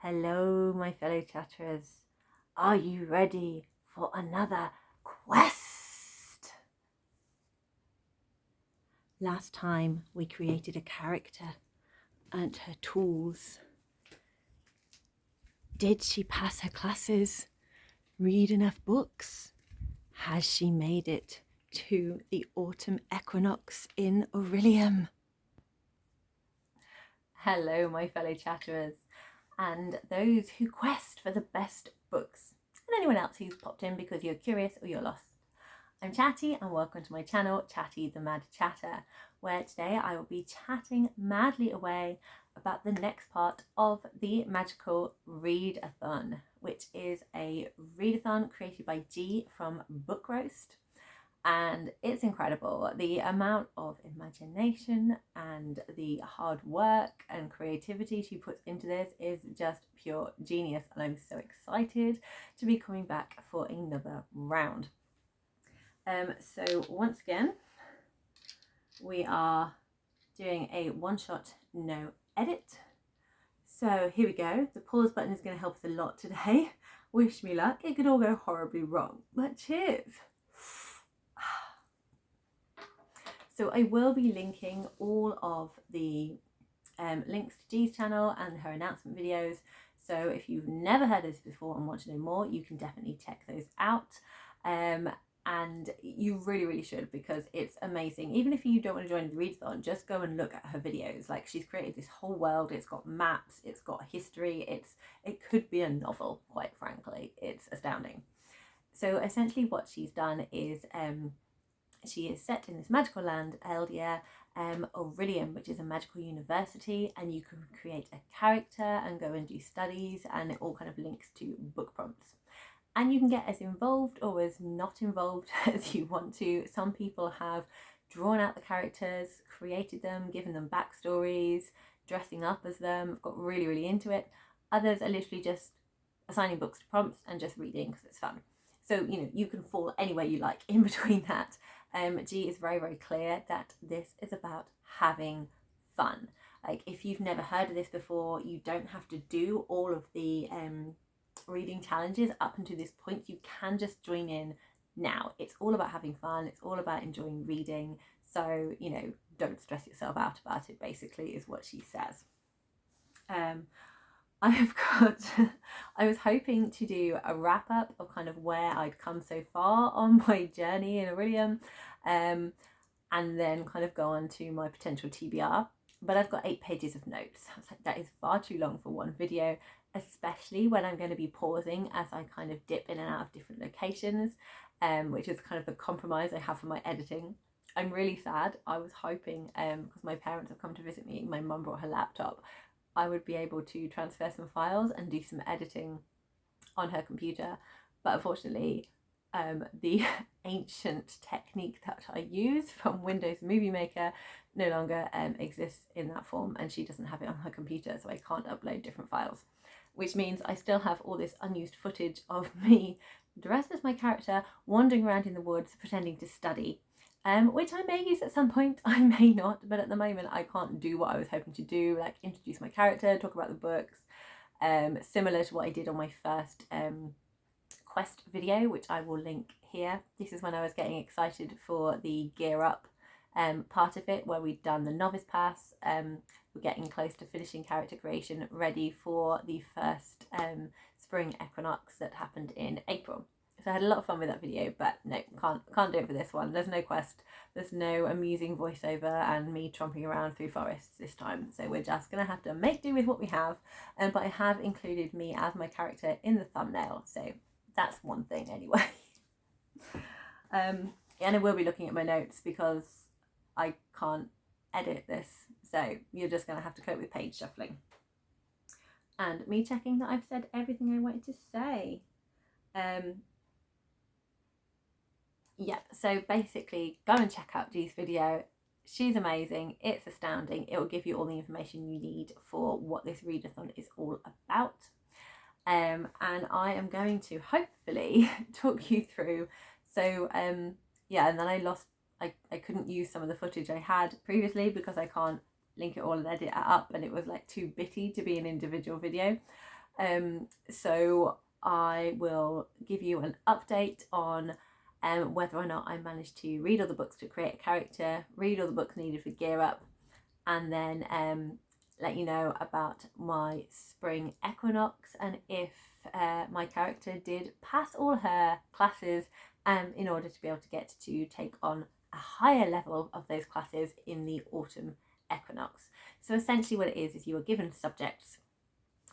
Hello, my fellow chatterers. Are you ready for another quest? Last time we created a character, earned her tools. Did she pass her classes? Read enough books? Has she made it to the Autumn Equinox in ORILIUM? Hello, my fellow chatterers, and those who quest for the best books, and anyone else who's popped in because you're curious or you're lost. I'm Chatty and welcome to my channel, Chatty the Mad Chatter, where today I will be chatting madly away about the next part of the magical Readathon, which is a readathon created by G from Book Roast. And it's incredible. The amount of imagination and the hard work and creativity she puts into this is just pure genius, and I'm so excited to be coming back for another round. So once again, we are doing a one-shot no edit. So here we go. The pause button is going to help us a lot today. Wish me luck. It could all go horribly wrong, but cheers. So I will be linking all of the links to G's channel and her announcement videos. So if you've never heard of this before and want to know more, you can definitely check those out. And you really should, because it's amazing. Even if you don't want to join the readathon, just go and look at her videos. Like, she's created this whole world. It's got maps, it's got history, it could be a novel, quite frankly. It's astounding. So essentially what she's done is she is set in this magical land, Eldia, ORILIUM, which is a magical university, and you can create a character and go and do studies, and it all kind of links to book prompts. And you can get as involved or as not involved as you want to. Some people have drawn out the characters, created them, given them backstories, dressing up as them, got really into it. Others are literally just assigning books to prompts and just reading because it's fun. So, you know, you can fall anywhere you like in between that. G is very clear that this is about having fun. Like, if you've never heard of this before, you don't have to do all of the reading challenges up until this point. You can just join in now. It's all about having fun. It's all about enjoying reading. So, you know, don't stress yourself out about it, basically, is what she says. I was hoping to do a wrap up of kind of where I'd come so far on my journey in ORILIUM, and then kind of go on to my potential TBR. But I've got 8 pages of notes. I was like, that is far too long for one video, especially when I'm going to be pausing as I kind of dip in and out of different locations, which is kind of the compromise I have for my editing. I'm really sad. I was hoping, because my parents have come to visit me, my mum brought her laptop, I would be able to transfer some files and do some editing on her computer. But unfortunately, the ancient technique that I use from Windows Movie Maker no longer exists in that form, and she doesn't have it on her computer, so I can't upload different files, which means I still have all this unused footage of me dressed as my character, wandering around in the woods pretending to study. Which I may use at some point, I may not, but at the moment I can't do what I was hoping to do, like introduce my character, talk about the books, similar to what I did on my first quest video, which I will link here. This is when I was getting excited for the gear up part of it, where we'd done the novice pass. We're getting close to finishing character creation, ready for the first spring equinox that happened in April. So I had a lot of fun with that video, but no, can't do it for this one. There's no quest, there's no amusing voiceover and me tromping around through forests this time. So we're just gonna have to make do with what we have. But I have included me as my character in the thumbnail, so that's one thing anyway. And I will be looking at my notes because I can't edit this, so you're just gonna have to cope with page shuffling and me checking that I've said everything I wanted to say. Yeah, so basically go and check out G's video. She's amazing, it's astounding. It will give you all the information you need for what this readathon is all about. And I am going to hopefully talk you through. So yeah, and then I couldn't use some of the footage I had previously because I can't link it all and edit it up, and it was like too bitty to be an individual video. So I will give you an update on whether or not I managed to read all the books to create a character, read all the books needed for Gear Up, and then let you know about my spring equinox and if my character did pass all her classes in order to be able to get to take on a higher level of those classes in the autumn equinox. So essentially what it is you are given subjects,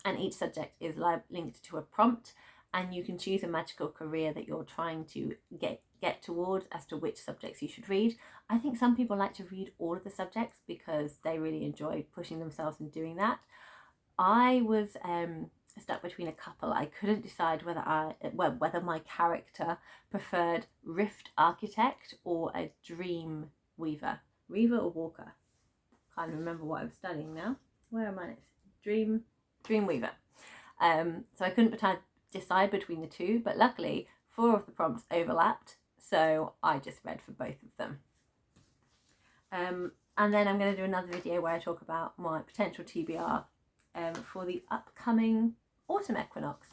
and each subject is linked to a prompt, and you can choose a magical career that you're trying to get towards as to which subjects you should read. I think some people like to read all of the subjects because they really enjoy pushing themselves and doing that. I was stuck between a couple. I couldn't decide whether my character preferred Rift Architect or a Dream Weaver. Weaver or Walker? Can't remember what I'm studying now. Where am I? Dreamweaver. So I couldn't decide between the two, but luckily 4 of the prompts overlapped, so I just read for both of them. And then I'm going to do another video where I talk about my potential TBR for the upcoming autumn equinox,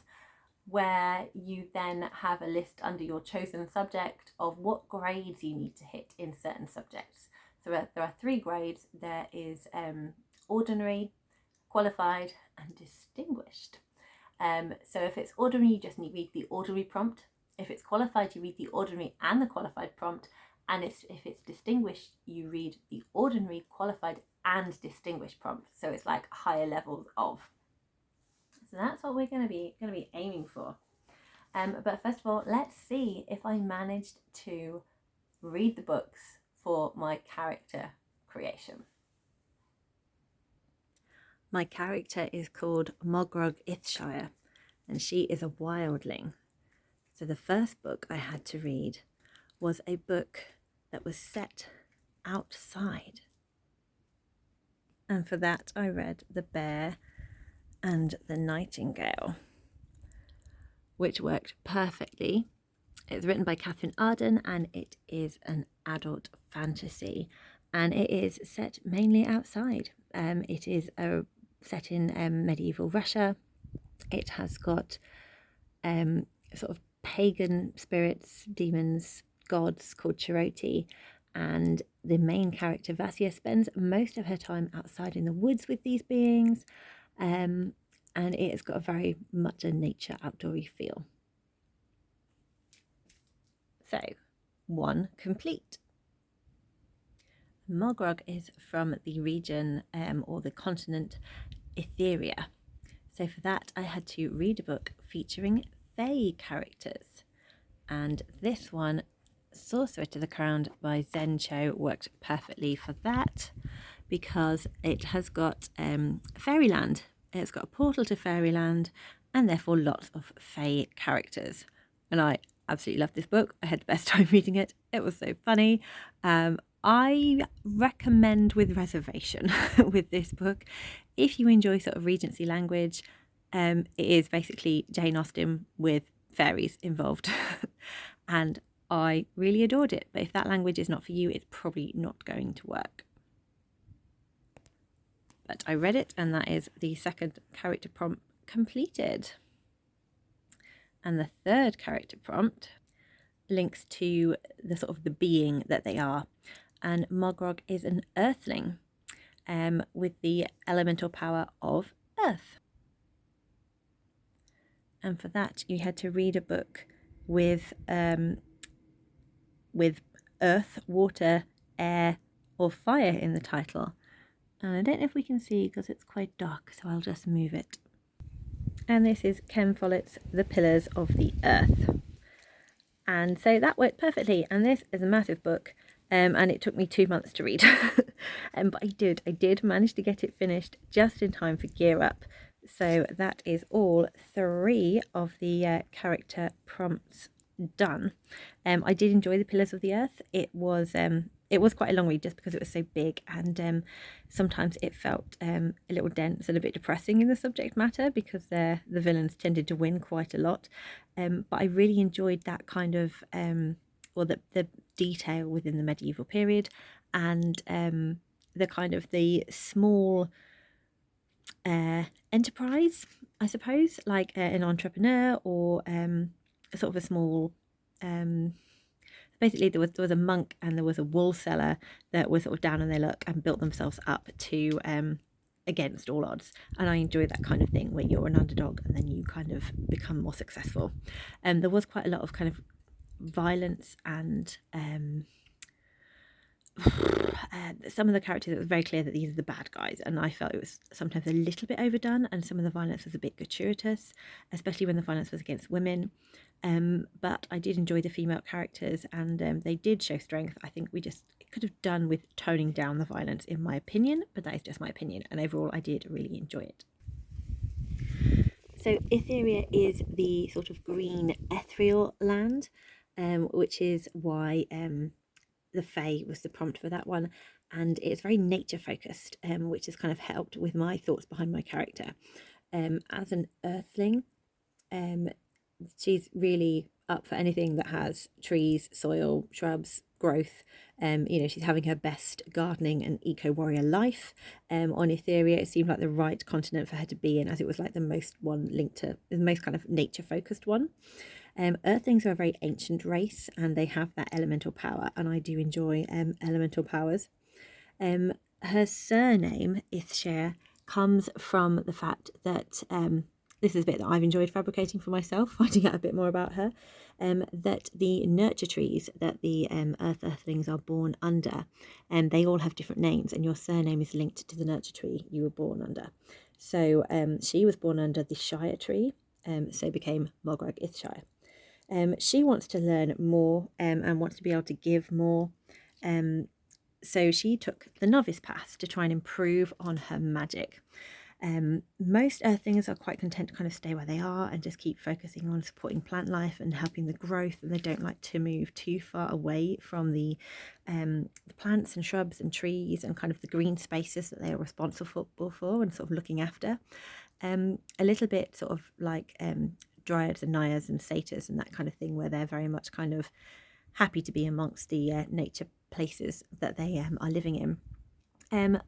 where you then have a list under your chosen subject of what grades you need to hit in certain subjects. So there are 3 grades. There is ordinary, qualified, and distinguished. So if it's ordinary, you just need to read the ordinary prompt. If it's qualified, you read the ordinary and the qualified prompt. And if it's distinguished, you read the ordinary, qualified, and distinguished prompt. So it's like higher levels of. So that's what we're going to be aiming for. But first of all, let's see if I managed to read the books for my character creation. My character is called Mogrog Ithshire, and she is a wildling. So the first book I had to read was a book that was set outside. And for that I read The Bear and the Nightingale, which worked perfectly. It's written by Catherine Arden, and it is an adult fantasy, and it is set mainly outside. It is set in medieval Russia. It has got sort of pagan spirits, demons, gods called Chiroti, and the main character Vasya spends most of her time outside in the woods with these beings, and it has got a very much a nature outdoorsy feel. So, 1 complete. Mogrog is from the region or the continent Etheria. So for that I had to read a book featuring Fae characters. And this one, Sorcerer to the Crown by Zen Cho, worked perfectly for that because it has got fairyland. It's got a portal to fairyland and therefore lots of Fae characters. And I absolutely loved this book. I had the best time reading it. It was so funny. I recommend with reservation with this book. If you enjoy sort of Regency language, it is basically Jane Austen with fairies involved. And I really adored it. But if that language is not for you, it's probably not going to work. But I read it, and that is the 2nd character prompt completed. And the 3rd character prompt links to the sort of the being that they are. And Mogrog is an Earthling with the elemental power of Earth. And for that, you had to read a book with earth, water, air, or fire in the title. And I don't know if we can see because it's quite dark, so I'll just move it. And this is Ken Follett's The Pillars of the Earth. And so that worked perfectly. And this is a massive book, and it took me 2 months to read. But I did manage to get it finished just in time for Gear Up. So that is all 3 of the character prompts done. I did enjoy The Pillars of the Earth. It was quite a long read just because it was so big, and sometimes it felt a little dense and a bit depressing in the subject matter because the villains tended to win quite a lot. But I really enjoyed that kind of the detail within the medieval period, and the kind of the small enterprise, I suppose, like an entrepreneur or sort of a small. Basically, there was a monk and there was a wool seller that were sort of down on their luck and built themselves up to against all odds. And I enjoy that kind of thing where you're an underdog and then you kind of become more successful. And there was quite a lot of kind of violence and some of the characters, it was very clear that these are the bad guys, and I felt it was sometimes a little bit overdone, and some of the violence was a bit gratuitous, especially when the violence was against women. But I did enjoy the female characters, and they did show strength. I think we just could have done with toning down the violence, in my opinion, but that is just my opinion, and overall I did really enjoy it. So Etheria is the sort of green ethereal land, which is why the Fae was the prompt for that one, and it's very nature focused, which has kind of helped with my thoughts behind my character. As an Earthling, she's really up for anything that has trees, soil, shrubs, growth. She's having her best gardening and eco warrior life. On Etheria, it seemed like the right continent for her to be in, as it was like the most one linked to the most kind of nature focused one. Earthlings are a very ancient race and they have that elemental power, and I do enjoy elemental powers. Her surname, Ithshare, comes from the fact that this is a bit that I've enjoyed fabricating for myself, finding out a bit more about her. That the nurture trees that the Earthlings are born under, they all have different names, and your surname is linked to the nurture tree you were born under. So she was born under the Shire tree, so became Mogwag Ithshire. She wants to learn more and wants to be able to give more. So she took the novice path to try and improve on her magic. Most Earthlings are quite content to kind of stay where they are and just keep focusing on supporting plant life and helping the growth, and they don't like to move too far away from the plants and shrubs and trees and kind of the green spaces that they are responsible for and sort of looking after. A little bit sort of like dryads and nairs and satyrs and that kind of thing, where they're very much kind of happy to be amongst the nature places that they are living in.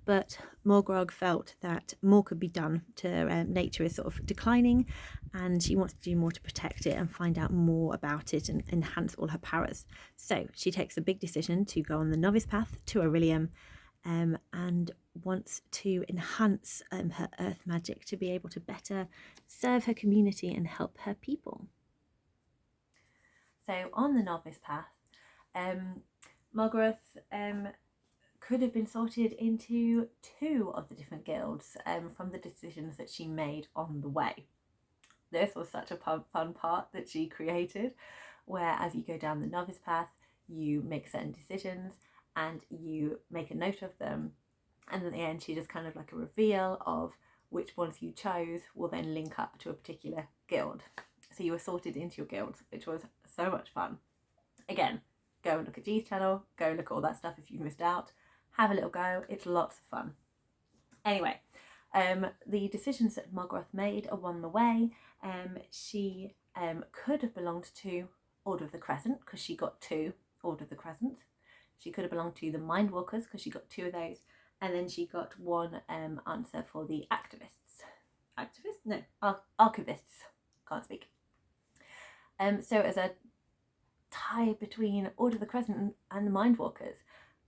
But Morgrog felt that more could be done to nature is sort of declining, and she wants to do more to protect it and find out more about it and enhance all her powers. So she takes a big decision to go on the novice path to ORILIUM, and wants to enhance her earth magic to be able to better serve her community and help her people. So on the novice path, Margaret could have been sorted into two of the different guilds from the decisions that she made on the way. This was such a fun part that she created, where as you go down the novice path, you make certain decisions and you make a note of them, and at the end she does kind of like a reveal of which ones you chose will then link up to a particular guild. So you were sorted into your guilds, which was so much fun. Again, go and look at G's channel, go look at all that stuff if you've missed out. Have a little go, it's lots of fun. Anyway, the decisions that Morgoth made along the way, she could have belonged to Order of the Crescent because she got 2 Order of the Crescent. She could have belonged to the Mindwalkers because she got 2 of those, and then she got 1 answer for the Activists. Activists? No, Archivists. Can't speak. So as a tie between Order of the Crescent and the Mindwalkers,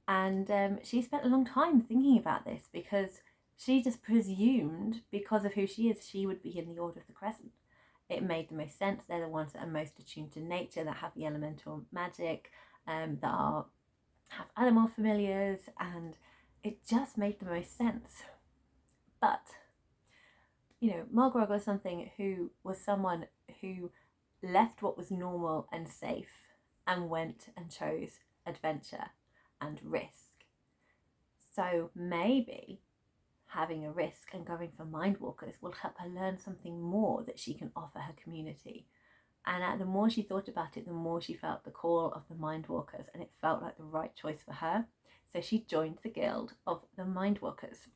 and she spent a long time thinking about this because she just presumed, because of who she is, she would be in the Order of the Crescent. It made the most sense. They're the ones that are most attuned to nature, that have the elemental magic, that have animal familiars, and it just made the most sense. But, Margrog was someone who left what was normal and safe and went and chose adventure and risk. So maybe having a risk and going for Mindwalkers will help her learn something more that she can offer her community. And the more she thought about it, the more she felt the call of the Mindwalkers, and it felt like the right choice for her. So she joined the guild of the Mindwalkers.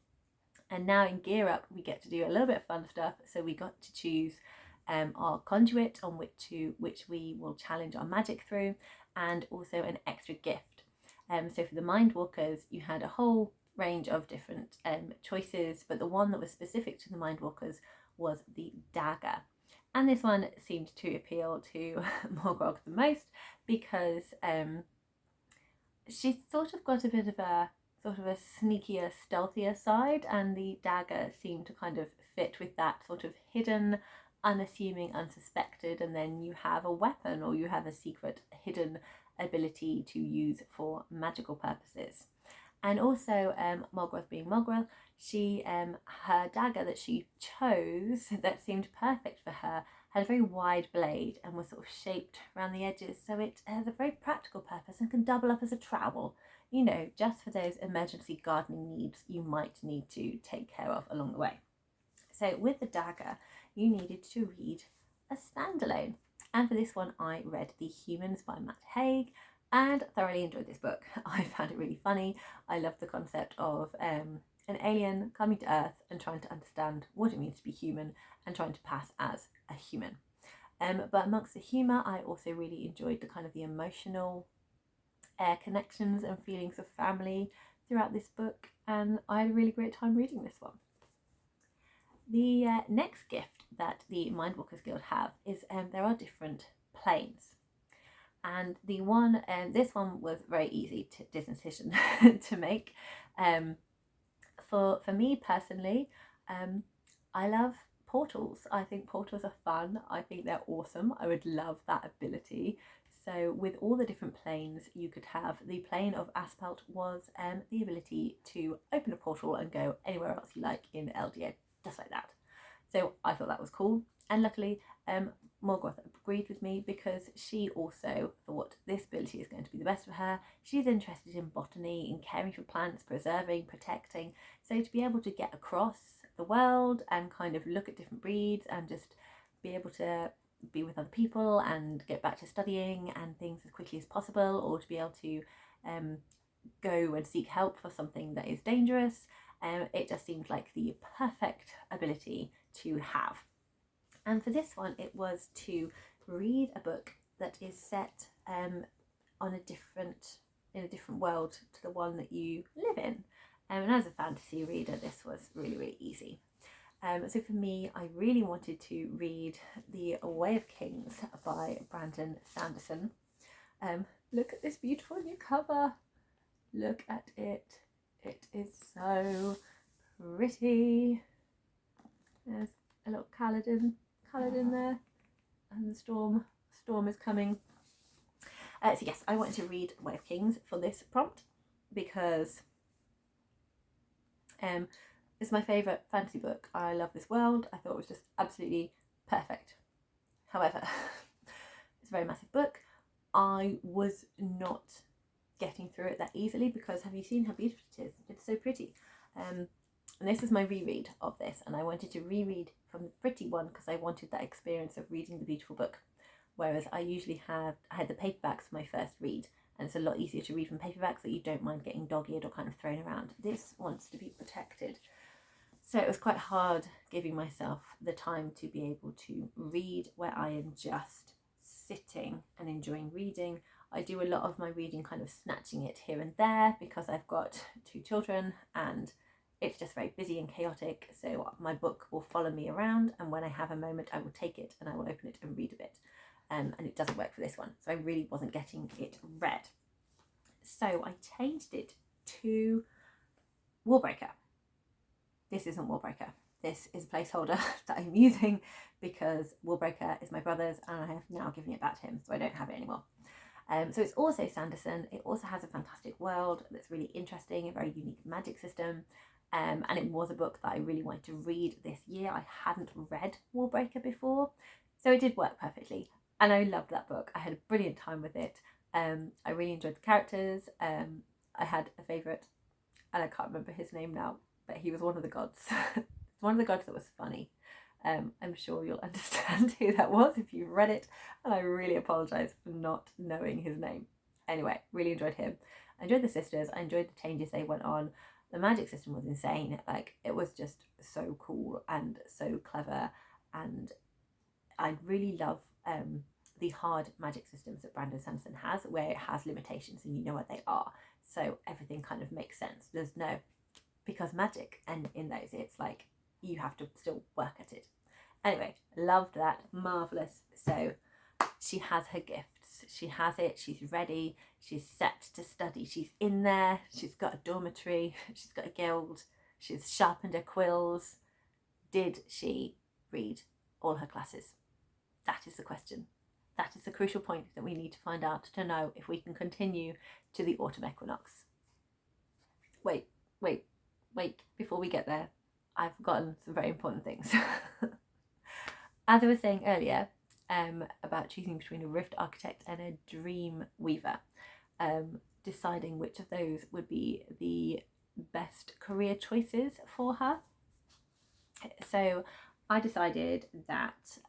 And now in Gear Up, we get to do a little bit of fun stuff. So we got to choose our conduit on which we will challenge our magic through, and also an extra gift. So for the Mindwalkers, you had a whole range of different choices, but the one that was specific to the Mindwalkers was the dagger. And this one seemed to appeal to Morgrog the most because she's sort of got a bit of a sneakier, stealthier side, and the dagger seemed to kind of fit with that sort of hidden, unassuming, unsuspected, and then you have a weapon or you have a secret hidden ability to use for magical purposes. And also, Morgoth being Morgoth, she her dagger that she chose that seemed perfect for her had a very wide blade and was sort of shaped around the edges, so it has a very practical purpose and can double up as a trowel, you know, just for those emergency gardening needs you might need to take care of along the way. So with the dagger, you needed to read a standalone. And for this one, I read The Humans by Matt Haig and thoroughly enjoyed this book. I found it really funny. I loved the concept of an alien coming to Earth and trying to understand what it means to be human and trying to pass as a human. But amongst the humour, I also really enjoyed the kind of the emotional connections and feelings of family throughout this book, and I had a really great time reading this one. The next gift that the Mindwalkers Guild have is there are different planes. And the one, this one was very easy decision to make. For me personally, I love portals. I think portals are fun. I think they're awesome. I would love that ability. So with all the different planes you could have, the plane of Aspelt was the ability to open a portal and go anywhere else you like in Eldia, just like that. So I thought that was cool. And luckily, Morgoth agreed with me because she also thought this ability is going to be the best for her. She's interested in botany, in caring for plants, preserving, protecting. So to be able to get across the world and kind of look at different breeds and just be able to be with other people and get back to studying and things as quickly as possible, or to be able to go and seek help for something that is dangerous, it just seemed like the perfect ability to have. And for this one, it was to read a book that is set in a different world to the one that you live in. And as a fantasy reader, this was really, really easy. So for me, I really wanted to read The Way of Kings by Brandon Sanderson. Look at this beautiful new cover. Look at it. It is so pretty. There's a little Kaladin there, and the storm is coming. So yes, I wanted to read Way of Kings for this prompt because it's my favourite fantasy book. I love this world. I thought it was just absolutely perfect. However, it's a very massive book. I was not getting through it that easily because have you seen how beautiful it is? It's so pretty. And this is my reread of this, and I wanted to reread from the pretty one because I wanted that experience of reading the beautiful book. Whereas I usually I had the paperbacks for my first read, and it's a lot easier to read from paperbacks that you don't mind getting dog-eared or kind of thrown around. This wants to be protected. So it was quite hard giving myself the time to be able to read where I am just sitting and enjoying reading. I do a lot of my reading kind of snatching it here and there because I've got 2 children and it's just very busy and chaotic, so my book will follow me around, and when I have a moment I will take it and I will open it and read a bit. And it doesn't work for this one, so I really wasn't getting it read. So I changed it to Warbreaker. This isn't Warbreaker. This is a placeholder that I'm using because Warbreaker is my brother's and I have now given it back to him, so I don't have it anymore. So it's also Sanderson. It also has a fantastic world that's really interesting, a very unique magic system. And it was a book that I really wanted to read this year. I hadn't read Warbreaker before, so it did work perfectly. And I loved that book. I had a brilliant time with it. I really enjoyed the characters. I had a favourite, and I can't remember his name now, but he was one of the gods. One of the gods that was funny. I'm sure you'll understand who that was if you've read it, and I really apologise for not knowing his name. Anyway, really enjoyed him. I enjoyed the sisters. I enjoyed the changes they went on. The magic system was insane. Like, it was just so cool and so clever, and I really love the hard magic systems that Brandon Sanderson has, where it has limitations and you know what they are, so everything kind of makes sense. There's no because magic, and in those it's like you have to still work at it. Anyway, loved that, marvellous. So she has her gifts, she has it, she's ready, she's set to study, she's in there, she's got a dormitory, she's got a guild, she's sharpened her quills. Did she read all her classes? That is the question. That is the crucial point that we need to find out to know if we can continue to the autumn equinox. Wait, before we get there, I've forgotten some very important things. As I was saying earlier, about choosing between a Rift Architect and a Dream Weaver, deciding which of those would be the best career choices for her. So I decided that,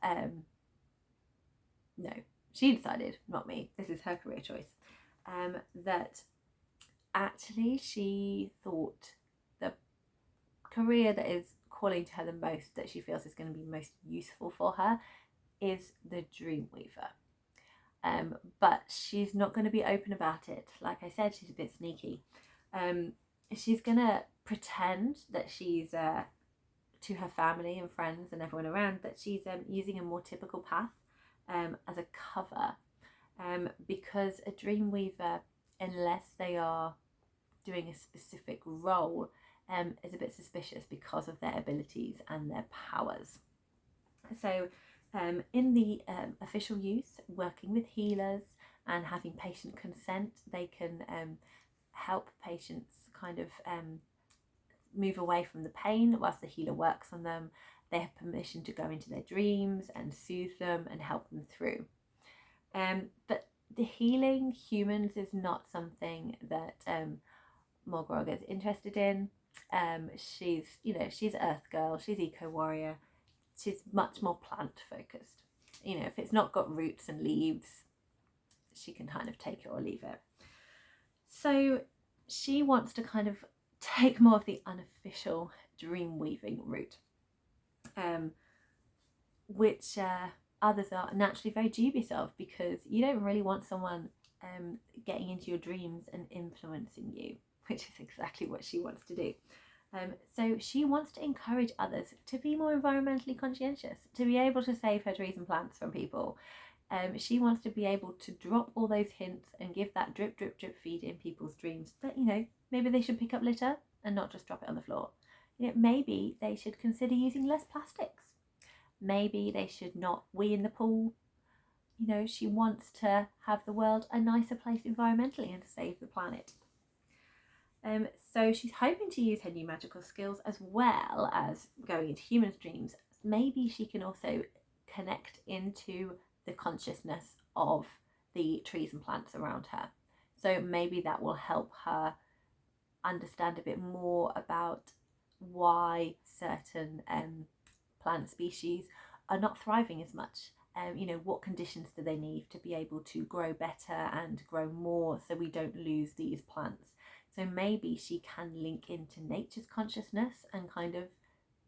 no, she decided, not me, this is her career choice, that actually she thought the career that is calling to her the most, that she feels is going to be most useful for her, is the Dreamweaver. But she's not going to be open about it. Like I said, she's a bit sneaky. She's going to pretend that she's, to her family and friends and everyone around, that she's using a more typical path as a cover, because a Dreamweaver, unless they are doing a specific role, is a bit suspicious because of their abilities and their powers. So in the official use, working with healers and having patient consent, they can help patients kind of move away from the pain whilst the healer works on them. They have permission to go into their dreams and soothe them and help them through. But the healing humans is not something that Morgrog is interested in. She's Earth Girl, she's Eco Warrior, she's much more plant focused. If it's not got roots and leaves, she can kind of take it or leave it. So she wants to kind of take more of the unofficial dream weaving route, which others are naturally very dubious of, because you don't really want someone getting into your dreams and influencing you, which is exactly what she wants to do. So she wants to encourage others to be more environmentally conscientious, to be able to save her trees and plants from people. She wants to be able to drop all those hints and give that drip, drip, drip feed in people's dreams that, maybe they should pick up litter and not just drop it on the floor. Maybe they should consider using less plastics. Maybe they should not wee in the pool. She wants to have the world a nicer place environmentally and save the planet. So she's hoping to use her new magical skills as well as going into humans' dreams. Maybe she can also connect into the consciousness of the trees and plants around her. So maybe that will help her understand a bit more about why certain plant species are not thriving as much. What conditions do they need to be able to grow better and grow more, so we don't lose these plants. So maybe she can link into nature's consciousness and kind of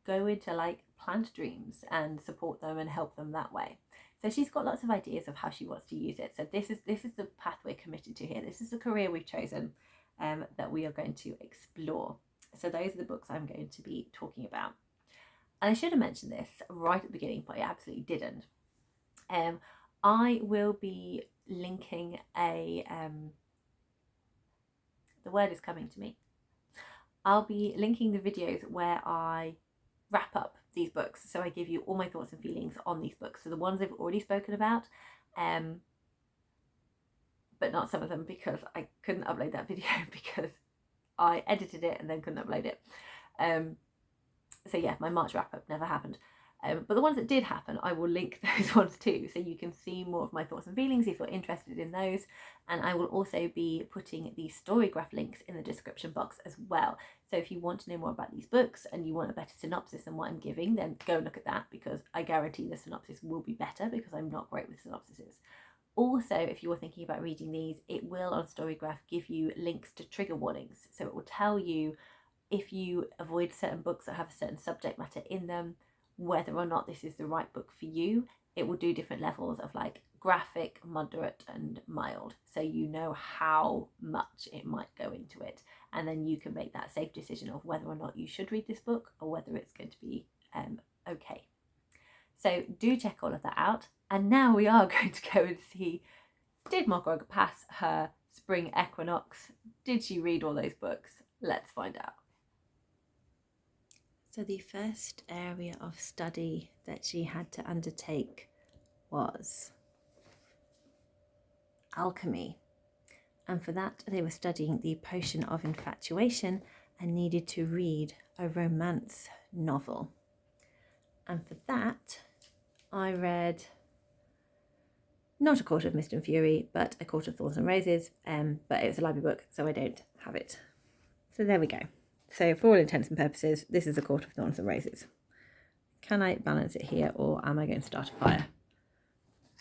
go into like plant dreams and support them and help them that way. So she's got lots of ideas of how she wants to use it. So this is the path we're committed to here. This is the career we've chosen that we are going to explore. So those are the books I'm going to be talking about. And I should have mentioned this right at the beginning, but I absolutely didn't. I will be linking the word is coming to me. I'll be linking the videos where I wrap up these books. So I give you all my thoughts and feelings on these books. So the ones I've already spoken about, but not some of them, because I couldn't upload that video because I edited it and then couldn't upload it. So yeah, my March wrap up never happened. But the ones that did happen, I will link those ones too, so you can see more of my thoughts and feelings if you're interested in those. And I will also be putting the Storygraph links in the description box as well. So if you want to know more about these books and you want a better synopsis than what I'm giving, then go and look at that, because I guarantee the synopsis will be better, because I'm not great with synopsises. Also, if you're thinking about reading these, it will on Storygraph give you links to trigger warnings. So it will tell you if you avoid certain books that have a certain subject matter in them, whether or not this is the right book for you. It will do different levels of like graphic, moderate and mild, so you know how much it might go into it, and then you can make that safe decision of whether or not you should read this book or whether it's going to be okay. So do check all of that out. And now we are going to go and see, did Mogwog pass her spring equinox? Did she read all those books? Let's find out. So the first area of study that she had to undertake was alchemy. And for that, they were studying the potion of infatuation and needed to read a romance novel. And for that, I read not A Court of Mist and Fury, but A Court of Thorns and Roses. But it was a library book, so I don't have it. So there we go. So for all intents and purposes, this is A Court of Thorns and Roses. Can I balance it here, or am I going to start a fire?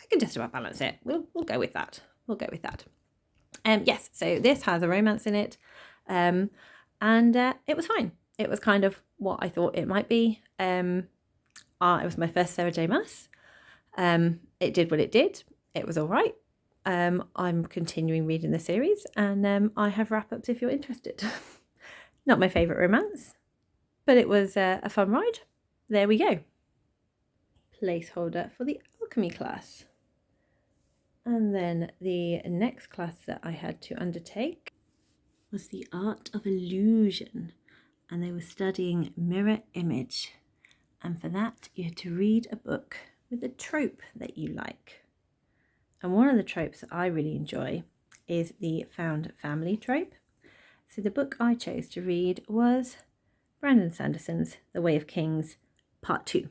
I can just about balance it. We'll go with that. We'll go with that. Yes, so this has a romance in it, and it was fine. It was kind of what I thought it might be. It was my first Sarah J. Maas. It did what it did. It was all right. I'm continuing reading the series, and I have wrap-ups if you're interested. Not my favourite romance, but it was a fun ride. There we go. Placeholder for the alchemy class. And then the next class that I had to undertake was the art of illusion, and they were studying mirror image. And for that, you had to read a book with a trope that you like. And one of the tropes that I really enjoy is the found family trope. So the book I chose to read was Brandon Sanderson's The Way of Kings, Part 2.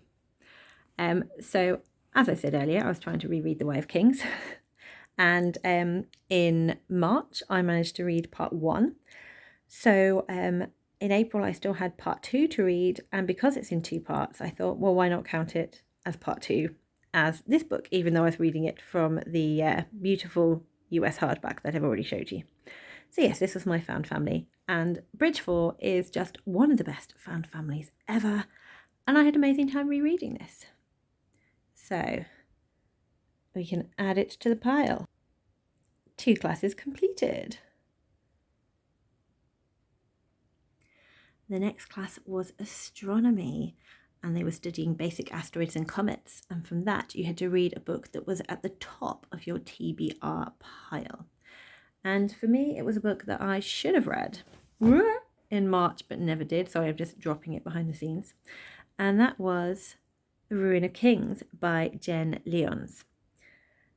So as I said earlier, I was trying to reread The Way of Kings. And in March, I managed to read Part 1. So in April, I still had Part 2 to read. And because it's in 2 parts, I thought, well, why not count it as Part 2 as this book, even though I was reading it from the beautiful US hardback that I've already showed you. So yes, this was my found family. And Bridge 4 is just one of the best found families ever. And I had an amazing time rereading this. So we can add it to the pile. 2 classes completed. The next class was astronomy, and they were studying basic asteroids and comets. And from that, you had to read a book that was at the top of your TBR pile. And for me, it was a book that I should have read in March, but never did. So I'm just dropping it behind the scenes. And that was The Ruin of Kings by Jen Lyons.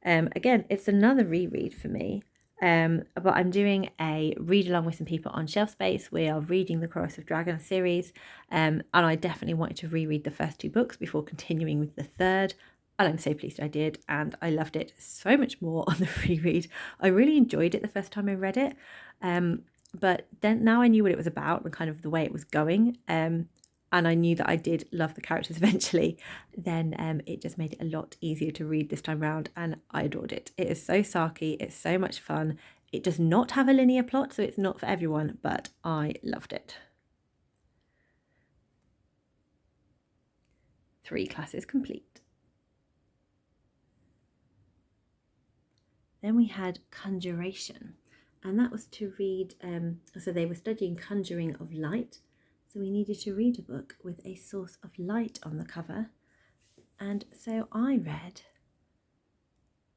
Again, it's another reread for me, but I'm doing a read along with some people on Shelf Space. We are reading the Chorus of Dragons series, and I definitely wanted to reread the first 2 books before continuing with the third. And I'm so pleased I did, and I loved it so much more on the reread. I really enjoyed it the first time I read it, but then now I knew what it was about and kind of the way it was going, and I knew that I did love the characters eventually, then it just made it a lot easier to read this time round, and I adored it. It is so sarky, it's so much fun. It does not have a linear plot, so it's not for everyone, but I loved it. 3 classes complete. Then we had Conjuration, and that was to read, so they were studying Conjuring of Light. So we needed to read a book with a source of light on the cover. And so I read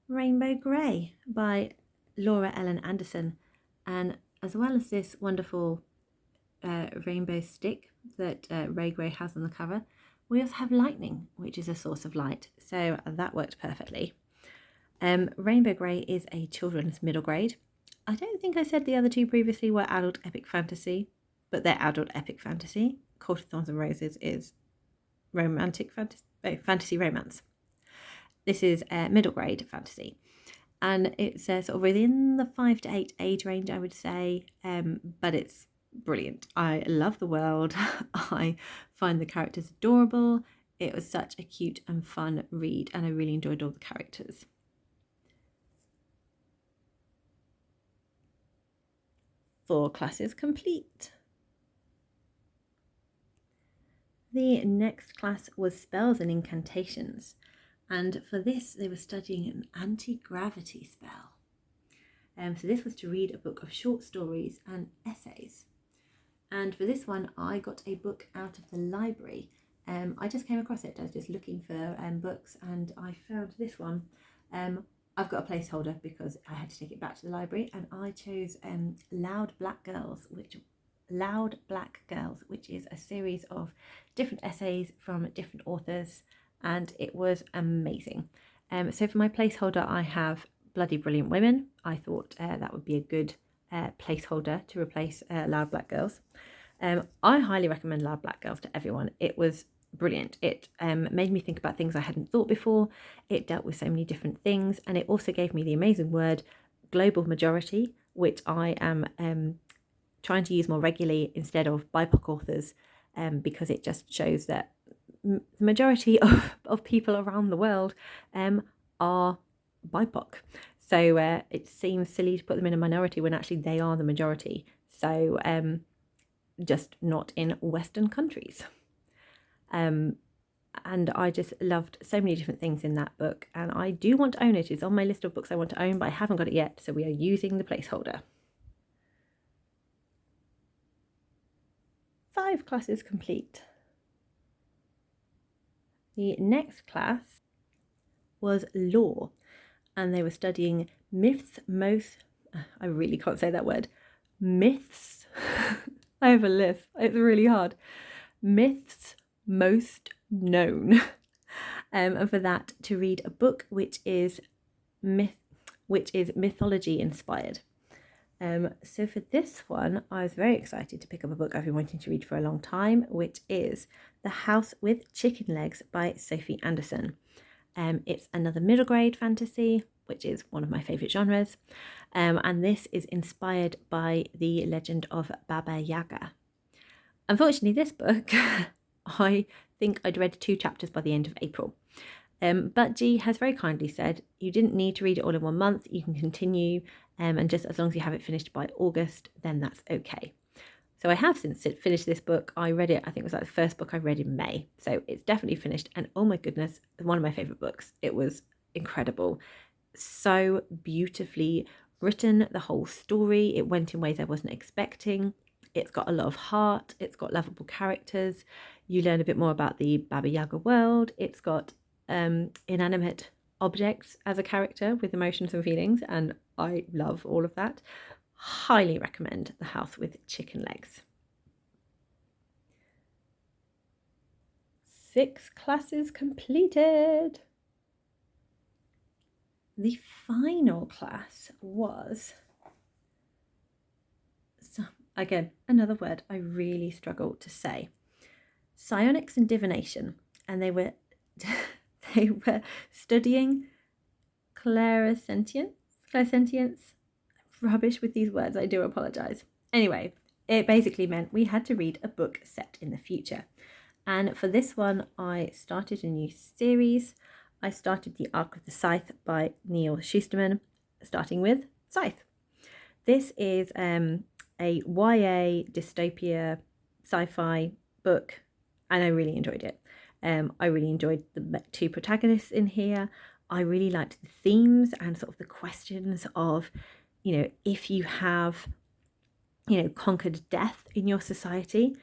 Rainbow Grey by Laura Ellen Anderson. And as well as this wonderful rainbow stick that Ray Gray has on the cover, we also have lightning, which is a source of light. So that worked perfectly. Rainbow Grey is a children's middle grade. I don't think I said the other 2 previously were adult epic fantasy, but they're adult epic fantasy. Court of Thorns and Roses is romantic fantasy romance. This is middle grade fantasy, and it's sort of within the 5 to 8 age range, I would say, but it's brilliant. I love the world. I find the characters adorable. It was such a cute and fun read, and I really enjoyed all the characters. Four classes complete. The next class was Spells and Incantations, And for this, they were studying an anti-gravity spell. So this was to read a book of short stories and essays. And for this one, I got a book out of the library. I just came across it. I was just looking for books, and I found this one. I've got a placeholder because I had to take it back to the library, and I chose Loud Black Girls, which is a series of different essays from different authors, and it was amazing. So for my placeholder, I have Bloody Brilliant Women. I thought that would be a good placeholder to replace Loud Black Girls. I highly recommend Loud Black Girls to everyone. It was brilliant. It made me think about things I hadn't thought before. It dealt with so many different things, and it also gave me the amazing word global majority, which I am trying to use more regularly instead of BIPOC authors, because it just shows that the majority of people around the world are BIPOC. So it seems silly to put them in a minority when actually they are the majority. So just not in Western countries. And I just loved so many different things in that book, and I do want to own it. It's on my list of books I want to own, but I haven't got it yet, so we are using the placeholder. 5 classes complete. The next class was law, and they were studying myths most... I really can't say that word. Myths. I have a lisp. It's really hard. Myths most known. And for that, to read a book which is mythology inspired. So for this one, I was very excited to pick up a book I've been wanting to read for a long time, which is The House with Chicken Legs by Sophie Anderson. It's another middle grade fantasy, which is one of my favourite genres. And this is inspired by the legend of Baba Yaga. Unfortunately, this book, I think I'd read 2 chapters by the end of April. But G has very kindly said, you didn't need to read it all in 1 month. You can continue, and just as long as you have it finished by August, then that's okay. So I have since finished this book. I read it, I think it was like the first book I read in May. So it's definitely finished. And oh my goodness, one of my favourite books. It was incredible. So beautifully written, the whole story. It went in ways I wasn't expecting. It's got a lot of heart. It's got lovable characters. You learn a bit more about the Baba Yaga world. It's got inanimate objects as a character with emotions and feelings, and I love all of that. Highly recommend The House with Chicken Legs. 6 classes completed. The final class was, again, another word I really struggle to say, psionics and divination, and they were studying clairsentience. Rubbish with these words, I do apologise. Anyway, it basically meant we had to read a book set in the future. And for this one, I started a new series. I started The Arc of the Scythe by Neil Schusterman, starting with Scythe. This is a YA dystopia sci-fi book, and I really enjoyed it. I really enjoyed the 2 protagonists in here. I really liked the themes and sort of the questions of, if you have, conquered death in your society,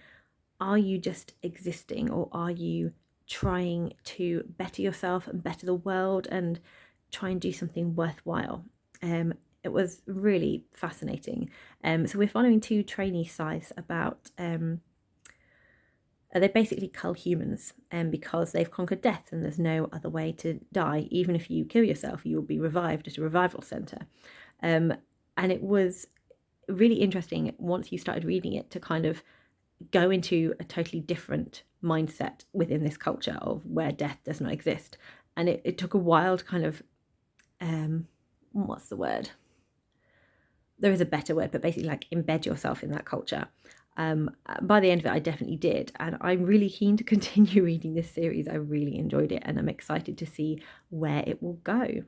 are you just existing, or are you trying to better yourself and better the world and try and do something worthwhile? It was really fascinating. So we're following 2 trainee scythes about... they basically cull humans because they've conquered death and there's no other way to die. Even if you kill yourself, you will be revived at a revival centre. And it was really interesting once you started reading it to kind of go into a totally different mindset within this culture of where death does not exist. And it took a while to kind of, what's the word? There is a better word, but basically like embed yourself in that culture. By the end of it, I definitely did. And I'm really keen to continue reading this series. I really enjoyed it, and I'm excited to see where it will go.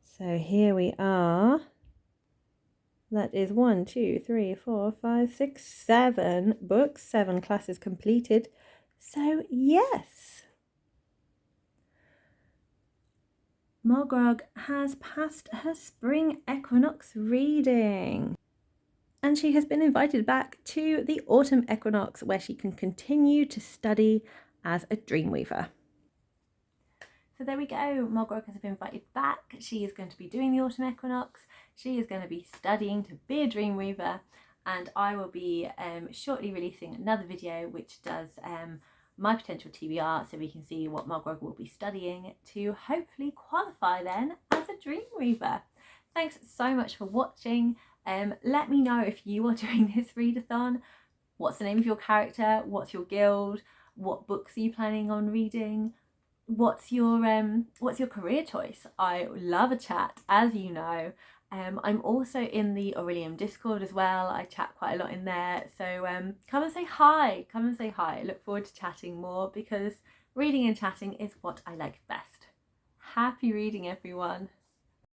So here we are. That is 1, 2, 3, 4, 5, 6, 7 books, 7 classes completed. So yes, Margrog has passed her spring equinox reading, and she has been invited back to the autumn equinox where she can continue to study as a dreamweaver. So there we go, Margrog has been invited back. She is going to be doing the autumn equinox. She is going to be studying to be a dreamweaver, and I will be shortly releasing another video which does my potential TBR, so we can see what Margrog will be studying to hopefully qualify then as a dreamweaver. Thanks so much for watching. Let me know if you are doing this readathon. What's the name of your character? What's your guild? What books are you planning on reading? What's your career choice? I love a chat, as you know. I'm also in the ORILIUM Discord as well. I chat quite a lot in there, so come and say hi. Come and say hi. I look forward to chatting more because reading and chatting is what I like best. Happy reading, everyone.